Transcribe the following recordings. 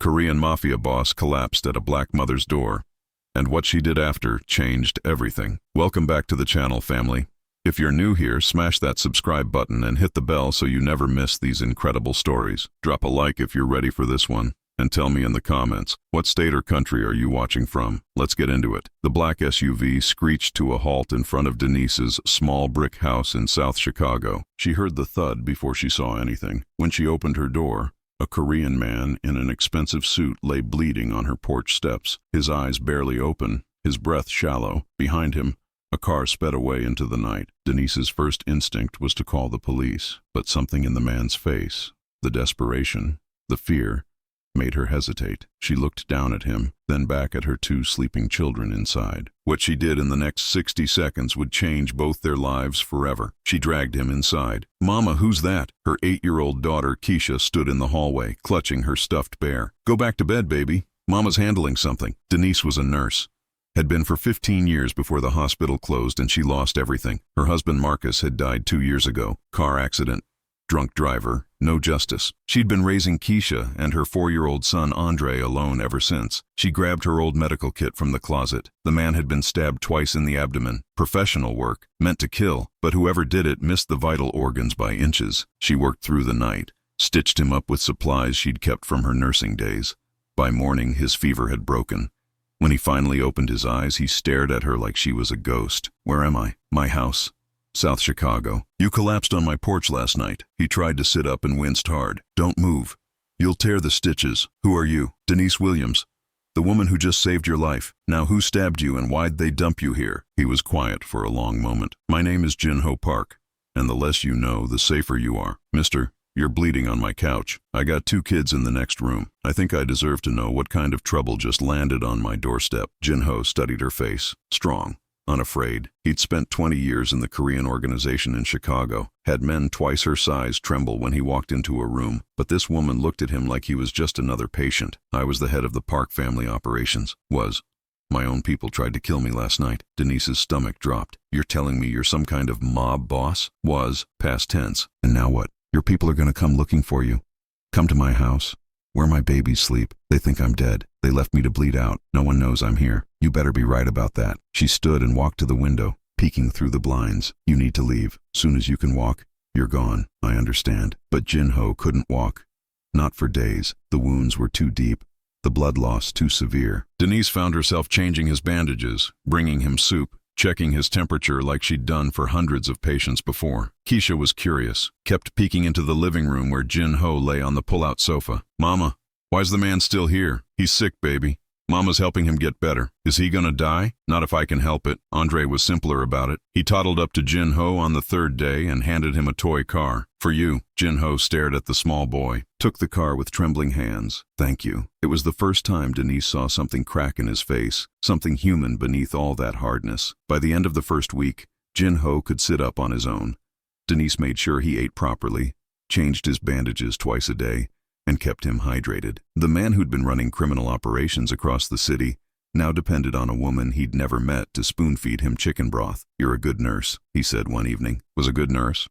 Korean Mafia boss collapsed at a black mother's door, and what she did after changed everything. Welcome back to the channel, family. If you're new here, smash that subscribe button and hit the bell so you never miss these incredible stories. Drop a like if you're ready for this one, and tell me in the comments, what state or country are you watching from? Let's get into it. The black SUV screeched to a halt in front of Denise's small brick house in South Chicago. She heard the thud before she saw anything. When she opened her door, a Korean man in an expensive suit lay bleeding on her porch steps, his eyes barely open, his breath shallow. Behind him, a car sped away into the night. Denise's first instinct was to call the police, but something in the man's face, the desperation, the fear, made her hesitate. She looked down at him, then back at her two sleeping children inside. What she did in the next 60 seconds would change both their lives forever. She dragged him inside. "Mama, who's that?" Her 8-year-old daughter, Keisha, stood in the hallway, clutching her stuffed bear. "Go back to bed, baby. Mama's handling something." Denise was a nurse. Had been for 15 years before the hospital closed and she lost everything. Her husband Marcus had died 2 years ago. Car accident. Drunk driver, no justice. She'd been raising Keisha and her 4-year-old son Andre alone ever since. She grabbed her old medical kit from the closet. The man had been stabbed twice in the abdomen. Professional work, meant to kill, but whoever did it missed the vital organs by inches. She worked through the night, stitched him up with supplies she'd kept from her nursing days. By morning, his fever had broken. When he finally opened his eyes, he stared at her like she was a ghost. "Where am I?" "My house. South Chicago. You collapsed on my porch last night." He tried to sit up and winced hard. "Don't move. You'll tear the stitches." "Who are you?" "Denise Williams. The woman who just saved your life. Now who stabbed you and why'd they dump you here?" He was quiet for a long moment. "My name is Jin-Ho Park, and the less you know, the safer you are." "Mister, you're bleeding on my couch. I got 2 kids in the next room. I think I deserve to know what kind of trouble just landed on my doorstep." Jin-Ho studied her face. Strong. Unafraid. He'd spent 20 years in the Korean organization in Chicago, had men twice her size tremble when he walked into a room, but this woman looked at him like he was just another patient. "I was the head of the Park family operations." "Was. My own people tried to kill me last night." Denise's stomach dropped. "You're telling me you're some kind of mob boss?" "Was. Past tense." "And now what?" "Your people are going to come looking for you. Come to my house, where my babies sleep. They think I'm dead. They left me to bleed out. No one knows I'm here. You better be right about that." She stood and walked to the window, peeking through the blinds. "You need to leave. Soon as you can walk, you're gone." "I understand." But Jin-Ho couldn't walk. Not for days. The wounds were too deep. The blood loss too severe. Denise found herself changing his bandages, bringing him soup, checking his temperature like she'd done for hundreds of patients before. Keisha was curious, kept peeking into the living room where Jin-Ho lay on the pull-out sofa. "Mama, why's the man still here?" "He's sick, baby. Mama's helping him get better." "Is he gonna die?" "Not if I can help it." Andre was simpler about it. He toddled up to Jin-Ho on the 3rd day and handed him a toy car. "For you." Jin-Ho stared at the small boy, took the car with trembling hands. "Thank you." It was the first time Denise saw something crack in his face, something human beneath all that hardness. By the end of the first week, Jin-Ho could sit up on his own. Denise made sure he ate properly, changed his bandages twice a day, and kept him hydrated. The man who'd been running criminal operations across the city now depended on a woman he'd never met to spoon-feed him chicken broth. "You're a good nurse," he said one evening. "Was a good nurse?"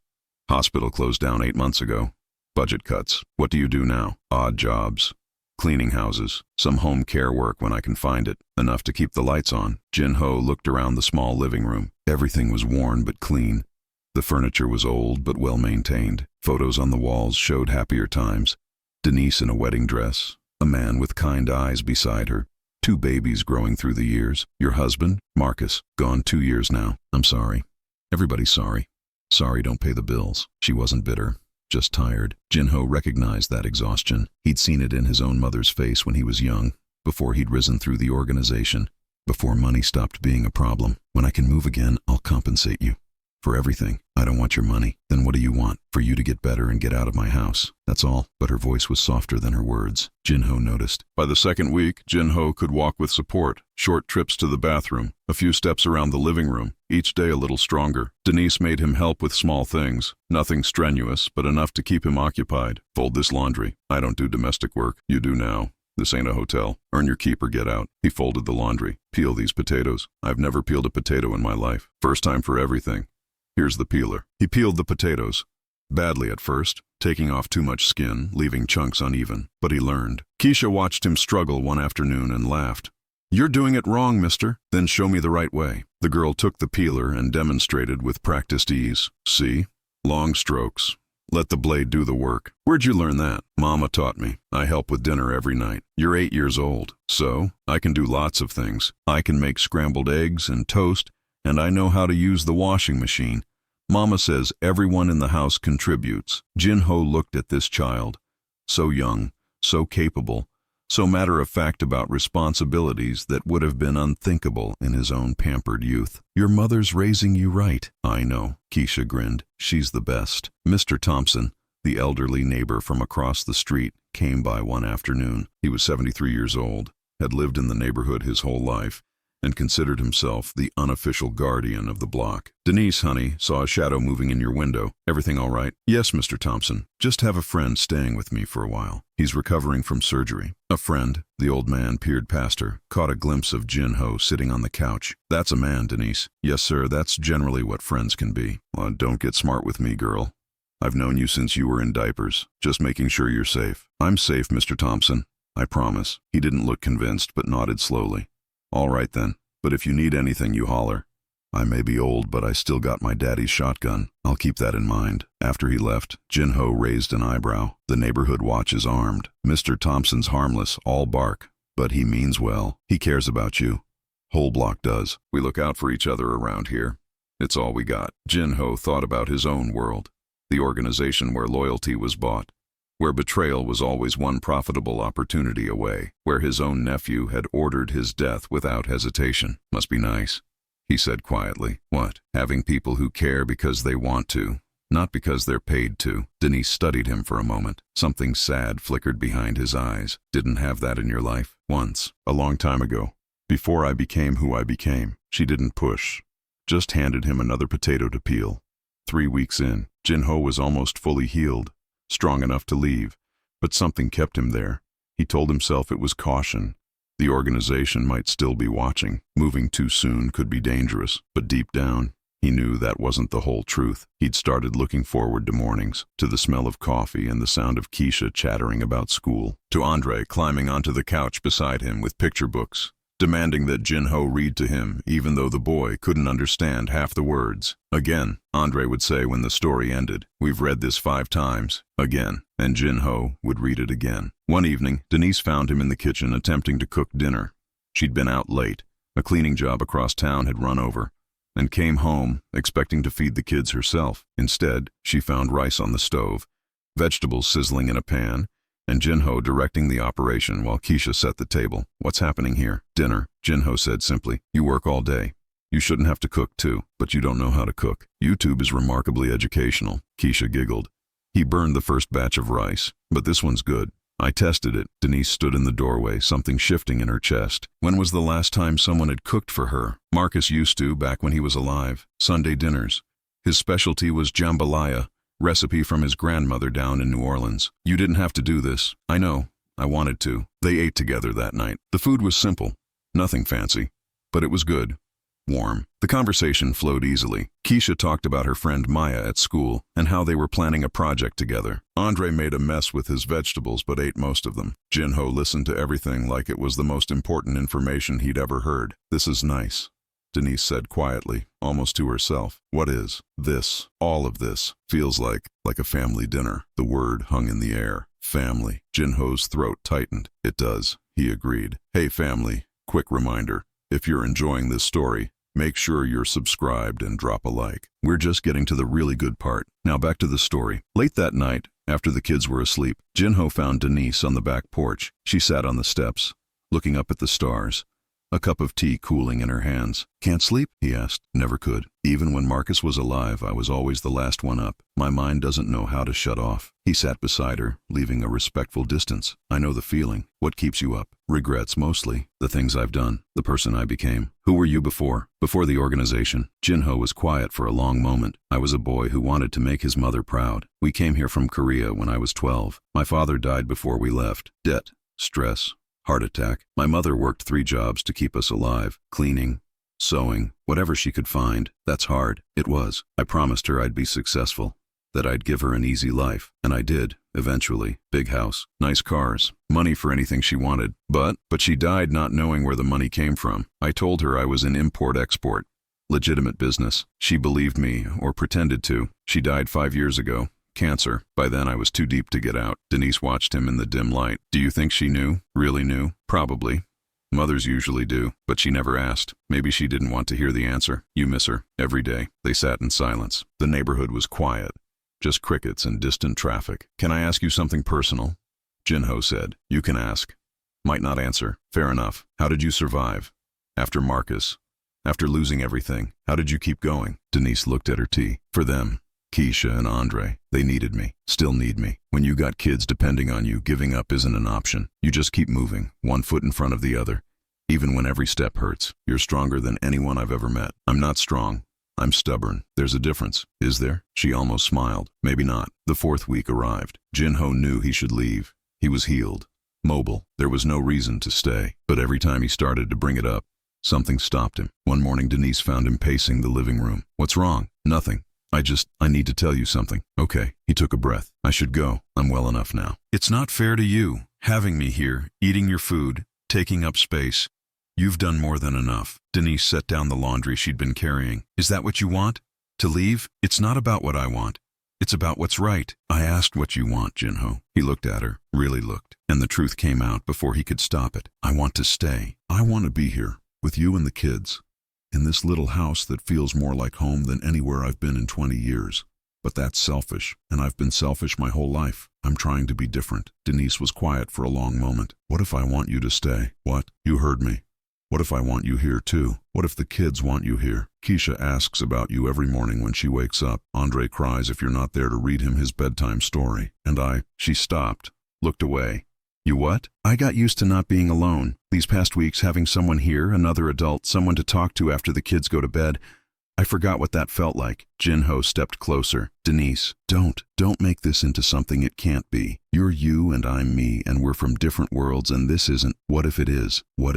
"Hospital closed down 8 months ago. Budget cuts." "What do you do now?" "Odd jobs. Cleaning houses. Some home care work when I can find it. Enough to keep the lights on." Jin-Ho looked around the small living room. Everything was worn but clean. The furniture was old but well-maintained. Photos on the walls showed happier times. Denise in a wedding dress, a man with kind eyes beside her, 2 babies growing through the years. "Your husband?" "Marcus. Gone 2 years now." "I'm sorry." "Everybody's sorry." "Sorry don't pay the bills." She wasn't bitter, just tired. Jin-Ho recognized that exhaustion. He'd seen it in his own mother's face when he was young, before he'd risen through the organization, before money stopped being a problem. "When I can move again, I'll compensate you. For everything." "I don't want your money." "Then what do you want?" "For you to get better and get out of my house. That's all." But her voice was softer than her words. Jin-Ho noticed. By the 2nd week, Jin-Ho could walk with support, short trips to the bathroom, a few steps around the living room, each day a little stronger. Denise made him help with small things, nothing strenuous, but enough to keep him occupied. "Fold this laundry." "I don't do domestic work." "You do now. This ain't a hotel. Earn your keep or get out." He folded the laundry. "Peel these potatoes." "I've never peeled a potato in my life. First time for everything. Here's the peeler." He peeled the potatoes. Badly at first, taking off too much skin, leaving chunks uneven. But he learned. Keisha watched him struggle one afternoon and laughed. "You're doing it wrong, mister. Then show me the right way." The girl took the peeler and demonstrated with practiced ease. "See? Long strokes. Let the blade do the work." "Where'd you learn that?" "Mama taught me. I help with dinner every night." "You're 8 years old. So, I can do lots of things. I can make scrambled eggs and toast, and I know how to use the washing machine. Mama says everyone in the house contributes." Jin-ho looked at this child. So young, so capable, so matter-of-fact about responsibilities that would have been unthinkable in his own pampered youth. "Your mother's raising you right." "I know," Keisha grinned. "She's the best." Mr. Thompson, the elderly neighbor from across the street, came by one afternoon. He was 73 years old, had lived in the neighborhood his whole life, and considered himself the unofficial guardian of the block. "Denise, honey, saw a shadow moving in your window. Everything all right?" "Yes, Mr. Thompson. Just have a friend staying with me for a while. He's recovering from surgery." "A friend?" The old man peered past her, caught a glimpse of Jin-ho sitting on the couch. "That's a man, Denise." "Yes, sir, that's generally what friends can be." "Well, don't get smart with me, girl. I've known you since you were in diapers. Just making sure you're safe." "I'm safe, Mr. Thompson. I promise." He didn't look convinced, but nodded slowly. "All right then, but if you need anything, you holler. I may be old, but I still got my daddy's shotgun. I'll keep that in mind." After he left, Jin-ho raised an eyebrow. "The neighborhood watch is armed. Mr. Thompson's harmless, all bark, but he means well. He cares about you. Whole block does. We look out for each other around here. It's all we got." Jin-ho thought about his own world, the organization where loyalty was bought, where betrayal was always one profitable opportunity away, where his own nephew had ordered his death without hesitation. "Must be nice," he said quietly. "What?" "Having people who care because they want to, not because they're paid to." Denise studied him for a moment. Something sad flickered behind his eyes. "Didn't have that in your life?" "Once. A long time ago. Before I became who I became." She didn't push, just handed him another potato to peel. 3 weeks in, Jin-ho was almost fully healed, strong enough to leave, but something kept him there. He told himself it was caution. The organization might still be watching. Moving too soon could be dangerous, but deep down, he knew that wasn't the whole truth. He'd started looking forward to mornings, to the smell of coffee and the sound of Keisha chattering about school, to Andre climbing onto the couch beside him with picture books, demanding that Jin-ho read to him even though the boy couldn't understand half the words. "Again," Andre would say when the story ended. "We've read this 5 times. Again." And Jin-ho would read it again. One evening, Denise found him in the kitchen attempting to cook dinner. She'd been out late. A cleaning job across town had run over, and came home expecting to feed the kids herself. Instead, she found rice on the stove, vegetables sizzling in a pan, and Jin-ho directing the operation while Keisha set the table. "What's happening here?" "Dinner," Jin-ho said simply. "You work all day. You shouldn't have to cook too, but you don't know how to cook." "YouTube is remarkably educational," Keisha giggled. He burned the first batch of rice, "But this one's good. I tested it." Denise stood in the doorway, something shifting in her chest. When was the last time someone had cooked for her? Marcus used to, back when he was alive. Sunday dinners. His specialty was jambalaya, recipe from his grandmother down in New Orleans. "You didn't have to do this." "I know. I wanted to." They ate together that night. The food was simple, nothing fancy, but it was good. Warm. The conversation flowed easily. Keisha talked about her friend Maya at school and how they were planning a project together. Andre made a mess with his vegetables but ate most of them. Jin-ho listened to everything like it was the most important information he'd ever heard. "This is nice," Denise said quietly, almost to herself. "What is?" "This. All of this. Feels like a family dinner." The word hung in the air. Family. Jin-ho's throat tightened. "It does," he agreed. "Hey family, quick reminder. If you're enjoying this story, make sure you're subscribed and drop a like. We're just getting to the really good part. Now back to the story." Late that night, after the kids were asleep, Jin-ho found Denise on the back porch. She sat on the steps, looking up at the stars, a cup of tea cooling in her hands. "Can't sleep?" he asked. "Never could. Even when Marcus was alive, I was always the last one up. My mind doesn't know how to shut off." He sat beside her, leaving a respectful distance. "I know the feeling. What keeps you up?" "Regrets mostly. The things I've done. The person I became." "Who were you before?" "Before the organization." Jin-ho was quiet for a long moment. "I was a boy who wanted to make his mother proud. We came here from Korea when I was 12. My father died before we left. Debt, stress, heart attack. My mother worked 3 jobs to keep us alive. Cleaning, sewing, whatever she could find. That's hard. It was. I promised her I'd be successful. that I'd give her an easy life, and I did, eventually. Big house, nice cars, money for anything she wanted. But she died not knowing where the money came from. I told her I was in import-export. Legitimate business. She believed me, or pretended to. She died 5 years ago. Cancer. By then I was too deep to get out. Denise watched him in the dim light. Do you think she knew? Really knew? Probably. Mothers usually do, but she never asked. Maybe she didn't want to hear the answer. You miss her. Every day. They sat in silence. The neighborhood was quiet. Just crickets and distant traffic. Can I ask you something personal? Jinho said. You can ask. Might not answer. Fair enough. How did you survive? After Marcus. After losing everything. How did you keep going? Denise looked at her tea. For them. Keisha and Andre. They needed me. Still need me. When you got kids depending on you, giving up isn't an option. You just keep moving, one foot in front of the other. Even when every step hurts. You're stronger than anyone I've ever met. I'm not strong. I'm stubborn. There's a difference. Is there? She almost smiled. Maybe not. The 4th week arrived. Jinho knew he should leave. He was healed. Mobile. There was no reason to stay. But every time he started to bring it up, something stopped him. One morning Denise found him pacing the living room. What's wrong? Nothing. I need to tell you something. Okay. He took a breath. I should go. I'm well enough now. It's not fair to you, having me here, eating your food, taking up space. You've done more than enough. Denise set down the laundry she'd been carrying. Is that what you want? To leave? It's not about what I want. It's about what's right. I asked what you want, Jinho. He looked at her, really looked, and the truth came out before he could stop it. I want to stay. I want to be here, with you and the kids. In this little house that feels more like home than anywhere I've been in 20 years. But that's selfish, and I've been selfish my whole life. I'm trying to be different. Denise was quiet for a long moment. What if I want you to stay? What? You heard me. What if I want you here too? What if the kids want you here? Keisha asks about you every morning when she wakes up. Andre cries if you're not there to read him his bedtime story. And she stopped, looked away. You what? I got used to not being alone. These past weeks having someone here, another adult, someone to talk to after the kids go to bed. I forgot what that felt like. Jinho stepped closer. Denise, don't make this into something it can't be. You're you and I'm me, and we're from different worlds, and this isn't. What if it is? What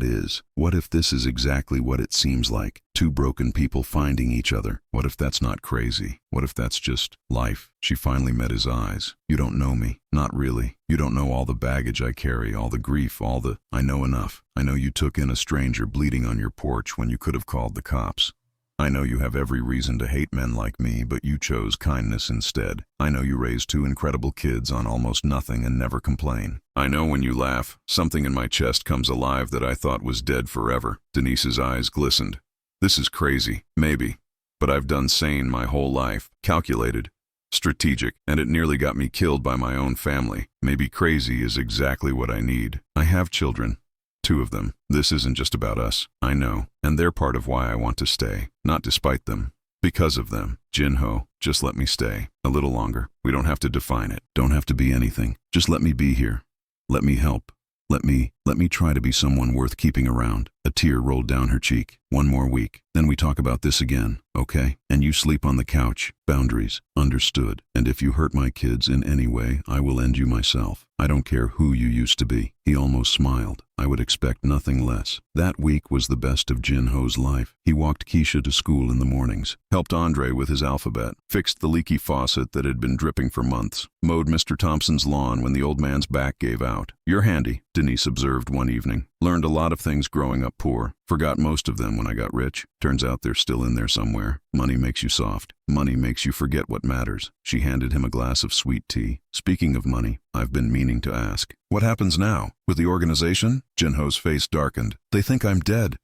is? What if this is exactly what it seems like? Two broken people finding each other. What if that's not crazy? What if that's just life? She finally met his eyes. You don't know me. Not really. You don't know all the baggage I carry, all the grief, I know enough. I know you took in a stranger bleeding on your porch when you could have called the cops. I know you have every reason to hate men like me, but you chose kindness instead. I know you raised 2 incredible kids on almost nothing and never complain. I know when you laugh, something in my chest comes alive that I thought was dead forever. Denise's eyes glistened. This is crazy, maybe, but I've done sane my whole life, calculated, strategic, and it nearly got me killed by my own family. Maybe crazy is exactly what I need. I have children. 2 of them. This isn't just about us. I know. And they're part of why I want to stay. Not despite them. Because of them. Jinho, just let me stay. A little longer. We don't have to define it. Don't have to be anything. Just let me be here. Let me help. Let me try to be someone worth keeping around. A tear rolled down her cheek. 1 more week. Then we talk about this again, okay? And you sleep on the couch. Boundaries. Understood. And if you hurt my kids in any way, I will end you myself. I don't care who you used to be. He almost smiled. I would expect nothing less. That week was the best of Jinho's life. He walked Keisha to school in the mornings, helped Andre with his alphabet, fixed the leaky faucet that had been dripping for months, mowed Mr. Thompson's lawn when the old man's back gave out. You're handy, Denise observed one evening. Learned a lot of things growing up poor. Forgot most of them when I got rich. Turns out they're still in there somewhere. Money makes you soft. Money makes you forget what matters. She handed him a glass of sweet tea. Speaking of money, I've been meaning to ask. What happens now? With the organization? Jinho's face darkened. They think I'm dead.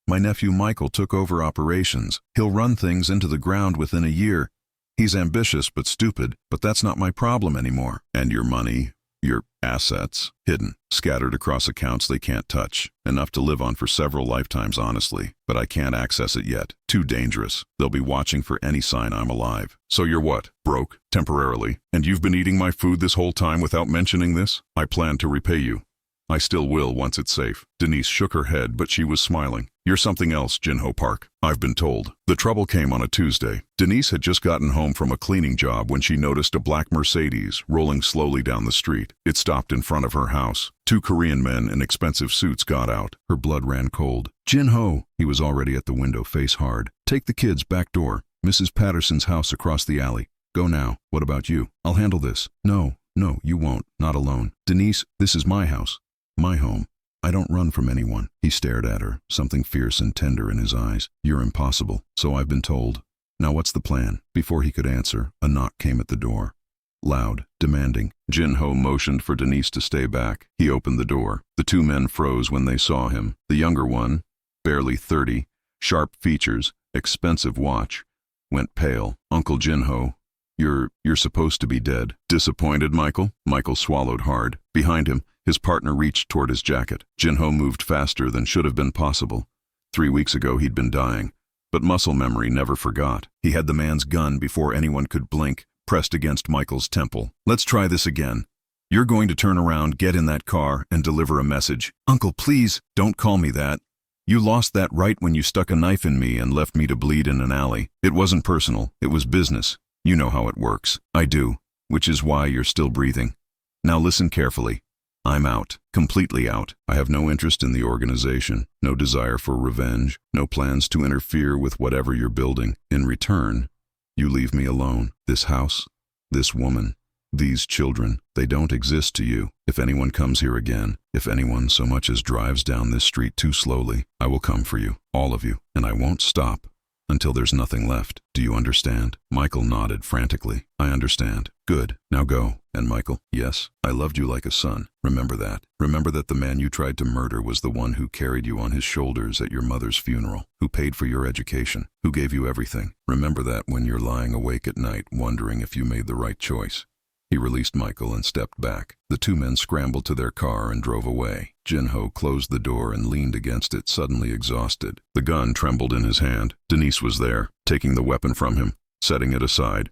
My nephew Michael took over operations. He'll run things into the ground within a year. He's ambitious but stupid, but that's not my problem anymore. And your money? Your assets? Hidden, scattered across accounts they can't touch. Enough to live on for several lifetimes, honestly. But I can't access it yet. Too dangerous. They'll be watching for any sign I'm alive. So you're what? Broke? Temporarily? And you've been eating my food this whole time without mentioning this? I plan to repay you. I still will once it's safe. Denise shook her head, but she was smiling. You're something else, Jinho Park. I've been told. The trouble came on a Tuesday. Denise had just gotten home from a cleaning job when she noticed a black Mercedes rolling slowly down the street. It stopped in front of her house. 2 Korean men in expensive suits got out. Her blood ran cold. Jinho! He was already at the window, face hard. Take the kids, back door. Mrs. Patterson's house across the alley. Go now. What about you? I'll handle this. No, no, you won't. Not alone. Denise, this is my house. My home. I don't run from anyone. He stared at her, something fierce and tender in his eyes. You're impossible. So I've been told. Now what's the plan? Before he could answer, a knock came at the door. Loud, demanding. Jin-ho motioned for Denise to stay back. He opened the door. The two men froze when they saw him. The younger one, barely 30, sharp features, expensive watch, went pale. Uncle Jin-ho, you're supposed to be dead. Disappointed, Michael? Michael swallowed hard. Behind him, his partner reached toward his jacket. Jin-ho moved faster than should have been possible. 3 weeks ago he'd been dying, but muscle memory never forgot. He had the man's gun before anyone could blink, pressed against Michael's temple. Let's try this again. You're going to turn around, get in that car, and deliver a message. Uncle, please, don't call me that. You lost that right when you stuck a knife in me and left me to bleed in an alley. It wasn't personal, it was business. You know how it works. I do, which is why you're still breathing. Now listen carefully. I'm out, completely out. I have no interest in the organization, no desire for revenge, no plans to interfere with whatever you're building. In return, you leave me alone. This house, this woman, these children, they don't exist to you. If anyone comes here again, if anyone so much as drives down this street too slowly, I will come for you, all of you, and I won't stop until there's nothing left. Do you understand? Michael nodded frantically. I understand. Good. Now go. And Michael, yes, I loved you like a son. Remember that. Remember that the man you tried to murder was the one who carried you on his shoulders at your mother's funeral, who paid for your education, who gave you everything. Remember that when you're lying awake at night wondering if you made the right choice. He released Michael and stepped back. The two men scrambled to their car and drove away. Jin-ho closed the door and leaned against it, suddenly exhausted. The gun trembled in his hand. Denise was there, taking the weapon from him, setting it aside,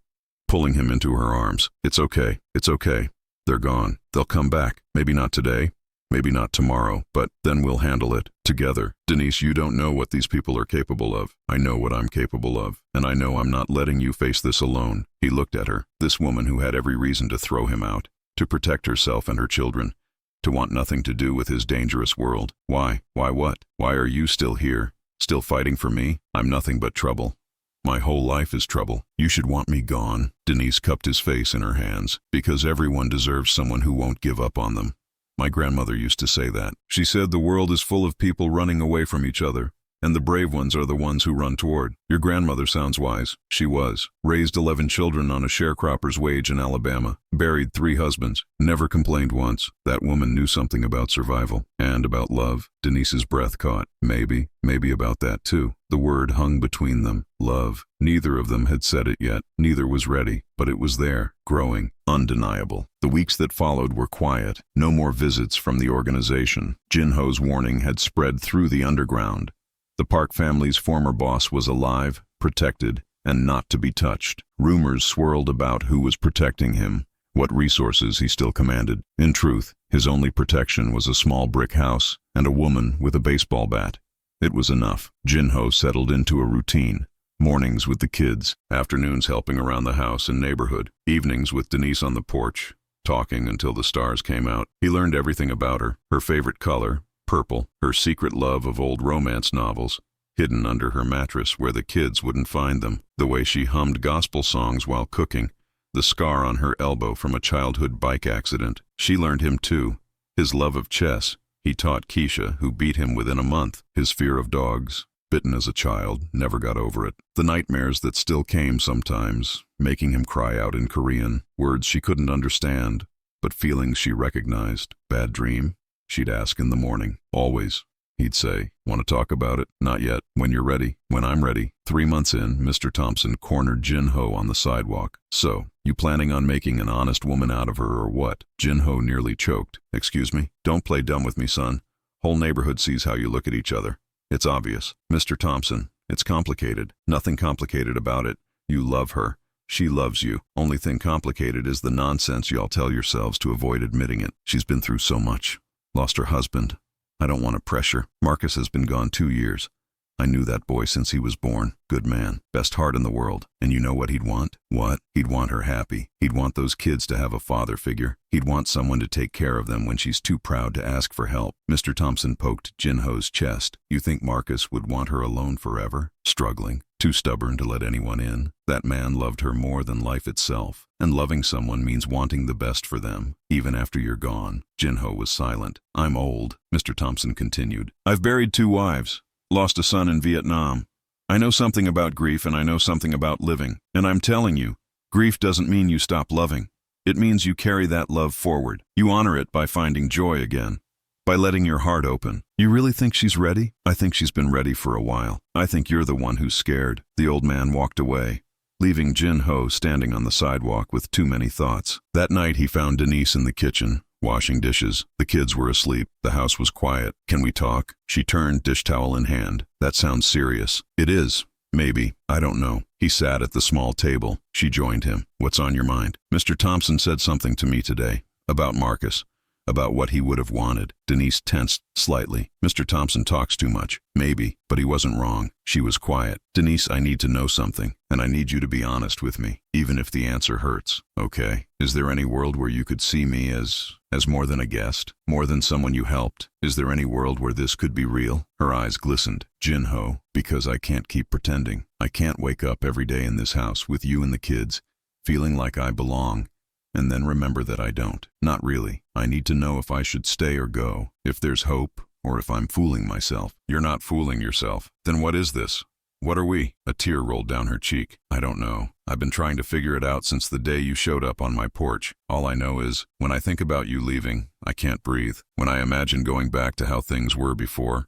pulling him into her arms. It's okay. It's okay. They're gone. They'll come back. Maybe not today. Maybe not tomorrow, but then we'll handle it together. Denise, you don't know what these people are capable of. I know what I'm capable of, and I know I'm not letting you face this alone. He looked at her, this woman who had every reason to throw him out, to protect herself and her children, to want nothing to do with his dangerous world. Why? Why what? Why are you still here, still fighting for me? I'm nothing but trouble. My whole life is trouble. You should want me gone. Denise cupped his face in her hands, because everyone deserves someone who won't give up on them. My grandmother used to say that. She said the world is full of people running away from each other, and the brave ones are the ones who run toward. Your grandmother sounds wise. She was. Raised 11 children on a sharecropper's wage in Alabama. Buried 3 husbands. Never complained once. That woman knew something about survival. And about love. Denise's breath caught. Maybe about that too. The word hung between them. Love. Neither of them had said it yet. Neither was ready. But it was there. Growing. Undeniable. The weeks that followed were quiet. No more visits from the organization. Jin-ho's warning had spread through the underground. The Park family's former boss was alive, protected, and not to be touched. Rumors swirled about who was protecting him, what resources he still commanded. In truth, his only protection was a small brick house and a woman with a baseball bat. It was enough. Jin-ho settled into a routine. Mornings with the kids, afternoons helping around the house and neighborhood, evenings with Denise on the porch, talking until the stars came out. He learned everything about her, her favorite color, purple, her secret love of old romance novels, hidden under her mattress where the kids wouldn't find them, the way she hummed gospel songs while cooking, the scar on her elbow from a childhood bike accident. She learned him too, his love of chess. He taught Keisha, who beat him within a month, his fear of dogs. Bitten as a child, never got over it. The nightmares that still came sometimes, making him cry out in Korean, words she couldn't understand, but feelings she recognized. Bad dream? She'd ask in the morning. Always. He'd say, want to talk about it? Not yet. When you're ready. When I'm ready. 3 months in, Mr. Thompson cornered Jin-ho on the sidewalk. So, you planning on making an honest woman out of her or what? Jin-ho nearly choked. Excuse me? Don't play dumb with me, son. Whole neighborhood sees how you look at each other. It's obvious. Mr. Thompson, it's complicated. Nothing complicated about it. You love her. She loves you. Only thing complicated is the nonsense y'all tell yourselves to avoid admitting it. She's been through so much. Lost her husband. I don't want to pressure. Marcus has been gone 2 years. I knew that boy since he was born. Good man. Best heart in the world. And you know what he'd want? What? He'd want her happy. He'd want those kids to have a father figure. He'd want someone to take care of them when she's too proud to ask for help. Mr. Thompson poked Jin-ho's chest. You think Marcus would want her alone forever? Struggling? too stubborn to let anyone in. That man loved her more than life itself, and loving someone means wanting the best for them, even after you're gone. Jinho was silent. I'm old, Mr. Thompson continued. I've buried 2 wives, lost a son in Vietnam. I know something about grief and I know something about living, and I'm telling you, grief doesn't mean you stop loving. It means you carry that love forward. You honor it by finding joy again, by letting your heart open. You really think she's ready? I think she's been ready for a while. I think you're the one who's scared. The old man walked away, leaving Jinho standing on the sidewalk with too many thoughts. That night he found Denise in the kitchen, washing dishes. The kids were asleep. The house was quiet. Can we talk? She turned, dish towel in hand. That sounds serious. It is. Maybe. I don't know. He sat at the small table. She joined him. What's on your mind? Mr. Thompson said something to me today. About Marcus. About what he would have wanted. Denise tensed slightly. Mr. Thompson talks too much. Maybe, but he wasn't wrong. She was quiet. Denise, I need to know something, and I need you to be honest with me, even if the answer hurts. Okay. Is there any world where you could see me as more than a guest? More than someone you helped? Is there any world where this could be real? Her eyes glistened. Jinho, because I can't keep pretending. I can't wake up every day in this house with you and the kids, feeling like I belong, and then remember that I don't. Not really. I need to know if I should stay or go, if there's hope, or if I'm fooling myself. You're not fooling yourself. Then what is this? What are we? A tear rolled down her cheek. I don't know. I've been trying to figure it out since the day you showed up on my porch. All I know is, when I think about you leaving, I can't breathe. When I imagine going back to how things were before,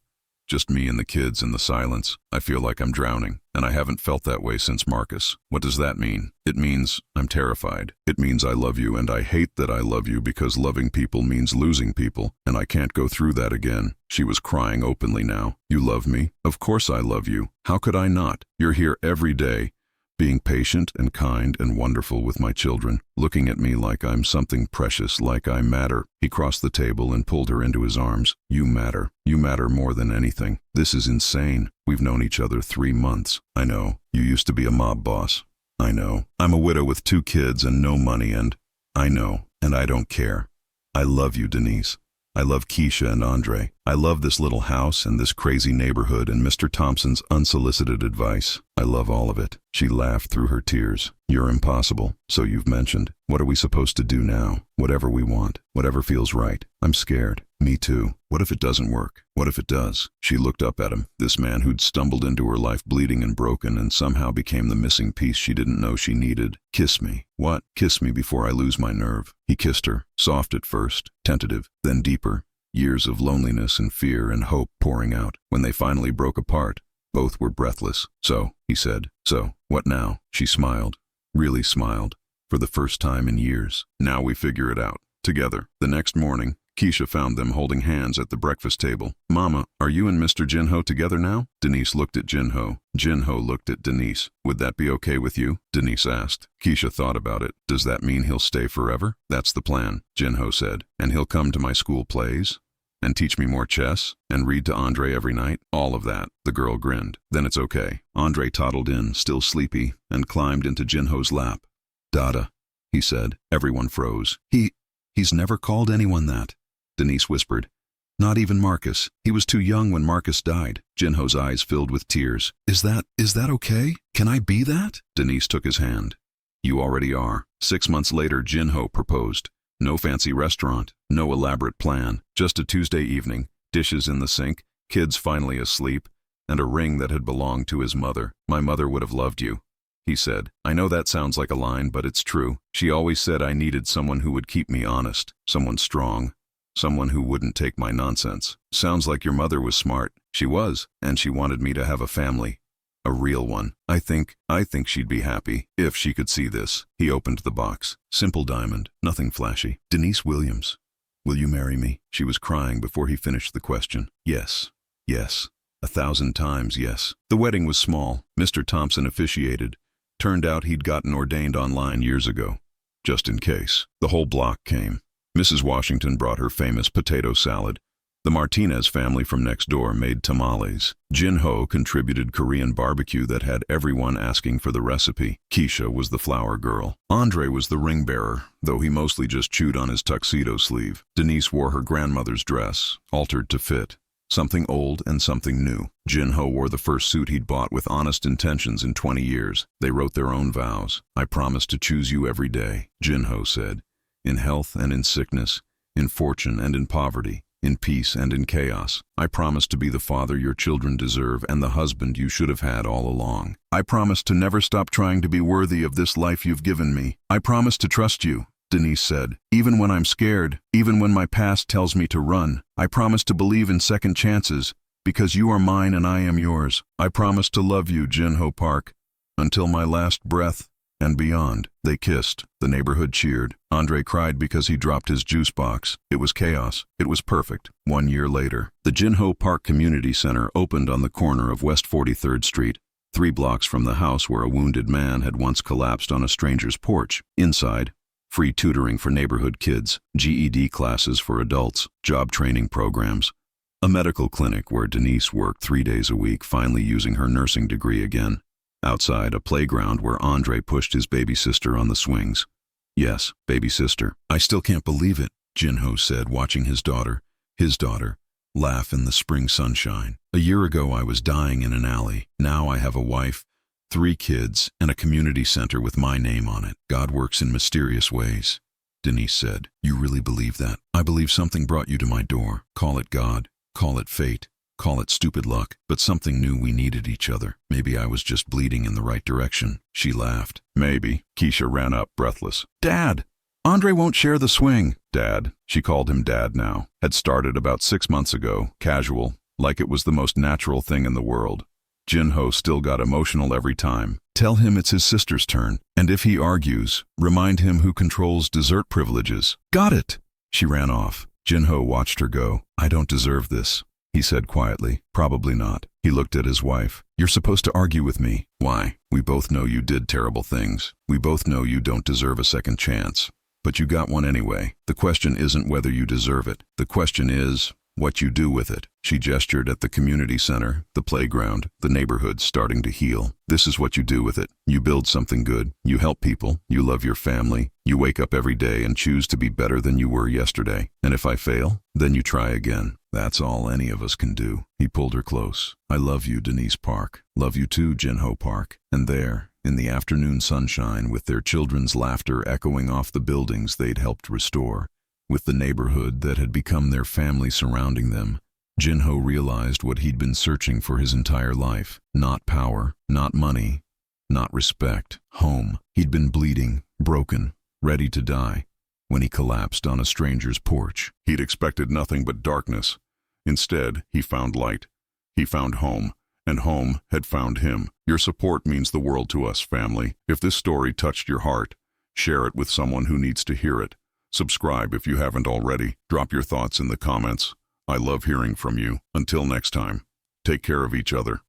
just me and the kids in the silence, I feel like I'm drowning, and I haven't felt that way since Marcus. What does that mean? It means I'm terrified. It means I love you, and I hate that I love you because loving people means losing people, and I can't go through that again. She was crying openly now. You love me? Of course I love you. How could I not? You're here every day, being patient and kind and wonderful with my children, looking at me like I'm something precious, like I matter. He crossed the table and pulled her into his arms. You matter. You matter more than anything. This is insane. We've known each other 3 months. I know. You used to be a mob boss. I know. I'm a widow with 2 kids and no money, and I know, and I don't care. I love you, Denise. I love Keisha and Andre. I love this little house and this crazy neighborhood and Mr. Thompson's unsolicited advice. I love all of it. She laughed through her tears. You're impossible, so you've mentioned. What are we supposed to do now? Whatever we want. Whatever feels right. I'm scared. Me too. What if it doesn't work? What if it does? She looked up at him, this man who'd stumbled into her life bleeding and broken and somehow became the missing piece she didn't know she needed. Kiss me. What? Kiss me before I lose my nerve. He kissed her, soft at first, tentative, then deeper. Years of loneliness and fear and hope pouring out. When they finally broke apart, both were breathless. So, he said, so, what now? She smiled. Really smiled. For the first time in years. Now we figure it out. Together. The next morning, Keisha found them holding hands at the breakfast table. Mama, are you and Mr. Jinho together now? Denise looked at Jinho. Jinho looked at Denise. Would that be okay with you? Denise asked. Keisha thought about it. Does that mean he'll stay forever? That's the plan, Jinho said. And he'll come to my school plays? And teach me more chess? And read to Andre every night? All of that. The girl grinned. Then it's okay. Andre toddled in, still sleepy, and climbed into Jinho's lap. Dada, he said. Everyone froze. He's never called anyone that, Denise whispered. Not even Marcus. He was too young when Marcus died. Jinho's eyes filled with tears. Is that okay? Can I be that? Denise took his hand. You already are. 6 months later, Jinho proposed. No fancy restaurant, no elaborate plan, just a Tuesday evening, dishes in the sink, kids finally asleep, and a ring that had belonged to his mother. My mother would have loved you, he said. I know that sounds like a line, but it's true. She always said I needed someone who would keep me honest, someone strong, someone who wouldn't take my nonsense. Sounds like your mother was smart. She was, and she wanted me to have a family. A real one. I think she'd be happy if she could see this. He opened the box. Simple diamond, nothing flashy. Denise Williams, will you marry me? She was crying before he finished the question. Yes, yes, 1,000 times yes. The wedding was small. Mr. Thompson officiated. Turned out he'd gotten ordained online years ago. Just in case. The whole block came. Mrs. Washington brought her famous potato salad. The Martinez family from next door made tamales. Jinho contributed Korean barbecue that had everyone asking for the recipe. Keisha was the flower girl. Andre was the ring bearer, though he mostly just chewed on his tuxedo sleeve. Denise wore her grandmother's dress, altered to fit. something old and something new. Jin-ho wore the first suit he'd bought with honest intentions in 20 years. They wrote their own vows. "I promise to choose you every day," Jin-ho said. "In health and in sickness, in fortune and in poverty, in peace and in chaos. I promise to be the father your children deserve and the husband you should have had all along. I promise to never stop trying to be worthy of this life you've given me. I promise to trust you," Denise said. "Even when I'm scared, even when my past tells me to run, I promise to believe in second chances, because you are mine and I am yours. I promise to love you, Jin-ho Park, until my last breath and beyond." They kissed. The neighborhood cheered. Andre cried because he dropped his juice box. It was chaos. It was perfect. 1 year later, the Jin-ho Park Community Center opened on the corner of West 43rd Street, 3 blocks from the house where a wounded man had once collapsed on a stranger's porch. Inside, free tutoring for neighborhood kids, GED classes for adults, job training programs, a medical clinic where Denise worked 3 days a week, finally using her nursing degree again. Outside, a playground where Andre pushed his baby sister on the swings. Yes, baby sister. "I still can't believe it," Jin-ho said, watching his daughter, laugh in the spring sunshine. "A year ago I was dying in an alley. Now I have a wife, 3 kids, and a community center with my name on it. God works in mysterious ways," Denise said. "You really believe that?" "I believe something brought you to my door. Call it God, call it fate, call it stupid luck, but something knew we needed each other. Maybe I was just bleeding in the right direction." She laughed. "Maybe." Keisha ran up, breathless. "Dad! Andre won't share the swing." Dad, she called him Dad now, had started about 6 months ago, casual, like it was the most natural thing in the world. Jin-ho still got emotional every time. "Tell him it's his sister's turn, and if he argues, remind him who controls dessert privileges." "Got it!" She ran off. Jin-ho watched her go. "I don't deserve this," he said quietly. "Probably not." He looked at his wife. "You're supposed to argue with me." "Why? We both know you did terrible things. We both know you don't deserve a second chance. But you got one anyway. The question isn't whether you deserve it. The question is what you do with it." She gestured at the community center, the playground, the neighborhood starting to heal. "This is what you do with it. You build something good. You help people. You love your family. You wake up every day and choose to be better than you were yesterday. And if I fail, then you try again. That's all any of us can do." He pulled her close. "I love you, Denise Park. Love you too, Jin-ho Park." And there, in the afternoon sunshine, with their children's laughter echoing off the buildings they'd helped restore, with the neighborhood that had become their family surrounding them, Jin-ho realized what he'd been searching for his entire life. Not power, not money, not respect. Home. He'd been bleeding, broken, ready to die, when he collapsed on a stranger's porch. He'd expected nothing but darkness. Instead, he found light. He found home, and home had found him. Your support means the world to us, family. If this story touched your heart, share it with someone who needs to hear it. Subscribe if you haven't already. Drop your thoughts in the comments. I love hearing from you. Until next time, take care of each other.